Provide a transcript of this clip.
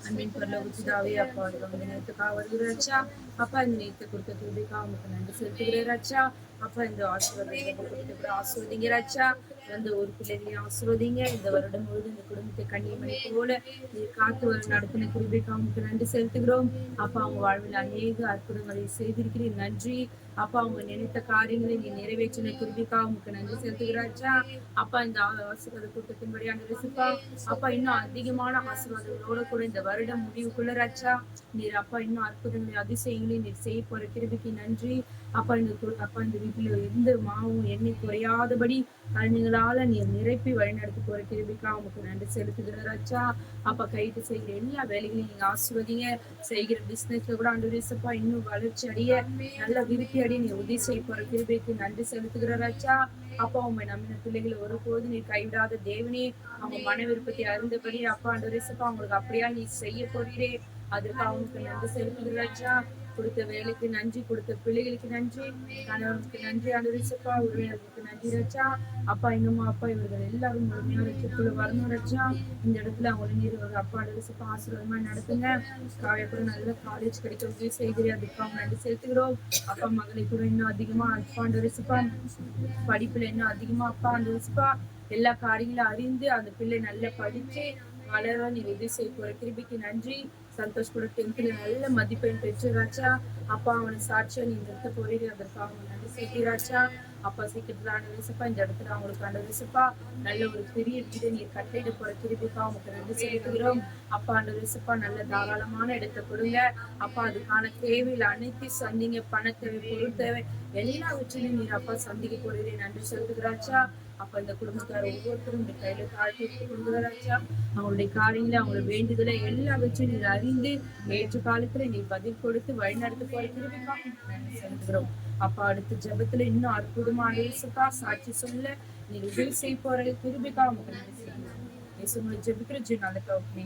அன்பின் பரலோக பிதாவே, அப்பா இந்த நேரத்துக்காக வருகிறாச்சா அப்பா, இந்த நேரத்தை கொடுத்த துதிக்காக உங்களுக்கு நன்றி செலுத்துகிறாச்சா அப்பா. இந்த ஆசீர்வாதத்தை ஆசிர்வதிங்கிறாச்சா, அந்த ஒரு பிள்ளைகளையும் ஆசிர்வதிங்க. இந்த வருடம் முழுவதும் இந்த குடும்பத்தை கண்ணியமணி போல நீர் காத்து வர நடத்தின கிருபைக்காக உங்களுக்கு நன்றி செலுத்துகிறோம் அப்பா. அவங்க வாழ்வில் அநேக அற்புதங்களை செய்திருக்கிறீர், நன்றி அப்பா. அவங்க நினைத்த காரியங்களை நீ நிறைவேற்றின கிருபைக்காக உங்களுக்கு நன்றி செலுத்துகிறாச்சா அப்பா. இந்த ஆசீர்வாத கூட்டத்தின்படி ஆண்டவரேசப்பா அப்பா, இன்னும் அதிகமான ஆசீர்வாதங்களோட கூட இந்த வருடம் முடிவுக்குள்ள ராச்சா நீர் அப்பா இன்னும் அற்புதங்களை அதிசயங்களையும் நீர் செய்ய போற கிருபைக்கு நன்றி அப்பா. இந்த வீட்டுல எந்த மாவும் எண்ணெய் குறையாதபடி கழனிகளால நீர் நிரப்பி வழிநடத்தி போற கிருபைக்காக உங்களுக்கு நன்றி செலுத்துகிறாச்சா அப்பா. கைட்டு செய்கிற எல்லா வேலைகளையும் நீங்க ஆசிர்வதிங்க. செய்கிற பிசினஸ்ல கூட ஆண்டவரேசப்பா இன்னும் வளர்ச்சி அடைய நல்ல விருத்தி அடைய நீ உதவி செய்ய போற கிருபைக்கு நன்றி செலுத்துகிறாச்சா அப்பா. உண்மை நம்பின பிள்ளைகளை ஒருபோது நீ கைவிடாத தேவனே, அவங்க மன விருப்பத்தை அறிந்தபடி அப்பா ஆண்டவரேசப்பா அவங்களுக்கு அப்படியா நீ செய்ய போறீரே, அதற்கு அவங்களுக்கு நன்றி செலுத்துகிறாச்சா. கொடுத்த வேலைக்கு நன்றி, கொடுத்த பிள்ளைகளுக்கு நன்றி, கணவனுக்கு நன்றி ஆண்டவரேசப்பா, உறவினர்களுக்கு நன்றி ரச்சா அப்பா. இன்னுமா அப்பா இவர்கள் எல்லாரும் முழுமையா ரச்சத்துக்குள்ள வரணும் ரச்சா. இந்த இடத்துல அவங்க நீர் ஒரு அப்பா ஆண்டவரேசப்பா ஆசீர்வாதமா நடத்துங்க. காயப்பட நல்ல காலேஜ் கிடைக்க உதவி செய்கிறேன், அதுக்கு அவங்க நன்றி செலுத்துகிறோம் அப்பா. மகளை கூட இன்னும் அதிகமா அப்பா ஆண்டவரேசப்பா படிப்புல இன்னும் அதிகமா அப்பா ஆண்டவரேசப்பா எல்லா காரியங்களும் அறிந்து அந்த பிள்ளை நல்லா படிச்சு வளர நீ உதவி செய்ய போற கிருபிக்கு நன்றி. சந்தோஷ் கூட 10th நல்ல மதிப்பெண் பெற்றுராச்சா அப்பா. அவனை சாட்சியா நீ நிறுத்த போறீங்க, அதற்காக நன்றி செய்கிறாச்சா அப்பா. சீக்கிரத்துல ஆண்டவரேசப்பா இந்த இடத்துல அவங்களுக்கு ஆண்டவரேசப்பா நல்ல ஒரு பெரிய வீடு நீர் கட்டிட போற கிருபிக்கா அவங்களுக்கு நன்றி செலுத்துகிறோம் அப்பா. ஆண்டவரேசப்பா நல்ல தாராளமான இடத்தை கொடுங்க அப்பா. அதுக்கான தேவையில் அனைத்து சந்திங்க, பண தேவை, பொருள் தேவை, எல்லாவற்றிலும் நீர் அப்பா சந்திக்க போறீரே, நன்றி செலுத்துகிறாச்சா அப்ப. இந்த குடும்பத்தார் ஒவ்வொருத்தரும் இந்த கையில தாழ்த்தி கொடுக்குறாச்சா. அவங்களுடைய காரியங்களை, அவங்களோட வேண்டுதலை எல்லாவற்றையும் நீர் அறிந்து ஏற்ற காலத்துல நீ பதில் கொடுத்து வழிநடத்த போற கிருபைக்காக நன்றி செலுத்துகிறோம் அப்பா. அடுத்த ஜெபத்துல இன்னும் அற்புதமா ஆண்டவரேசப்பா சாட்சி சொல்ல நீ உதவி செய்ய போற கிருபைக்காக நன்றி செலுத்துகிறோம். ஜெபிக்கிற நல்ல தகப்பனே.